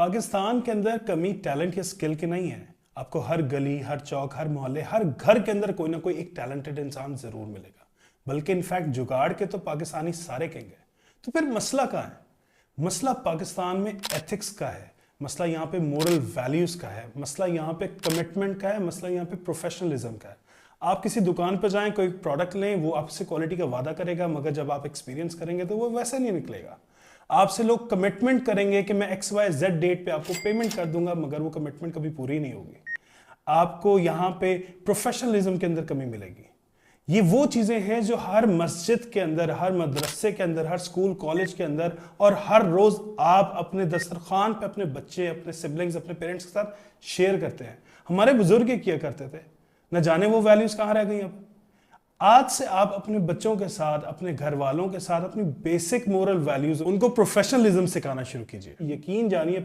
पाकिस्तान के अंदर कमी टैलेंट या स्किल की नहीं है। आपको हर गली, हर चौक, हर मोहल्ले, हर घर के अंदर कोई ना कोई एक टैलेंटेड इंसान जरूर मिलेगा। बल्कि इनफैक्ट जुगाड़ के तो पाकिस्तानी सारे किंग हैं। तो फिर मसला कहाँ है? मसला पाकिस्तान में एथिक्स का है, मसला यहाँ पे मोरल वैल्यूज का है, मसला यहाँ पे कमिटमेंट का है, मसला यहाँ पे प्रोफेशनलिज्म का है। आप किसी दुकान पर जाएं, कोई प्रोडक्ट लें, वो आपसे क्वालिटी का वादा करेगा, मगर जब आप एक्सपीरियंस करेंगे तो वो वैसा नहीं निकलेगा। आपसे लोग कमिटमेंट करेंगे कि मैं XYZ डेट पे आपको पेमेंट कर दूंगा, मगर वो कमिटमेंट कभी पूरी नहीं होगी। आपको यहाँ पे प्रोफेशनलिज्म के अंदर कमी मिलेगी। ये वो चीजें हैं जो हर मस्जिद के अंदर, हर मदरसे के अंदर, हर स्कूल कॉलेज के अंदर और हर रोज आप अपने दस्तरखान पे अपने बच्चे, अपने सिबलिंग्स, अपने पेरेंट्स के साथ शेयर करते हैं। हमारे बुजुर्ग किया करते थे, न जाने वो वैल्यूज कहाँ रह गई अब। आज से आप अपने बच्चों के साथ, अपने घर वालों के साथ अपनी बेसिक मोरल वैल्यूज, उनको प्रोफेशनलिज्म सिखाना शुरू कीजिए। यकीन जानिए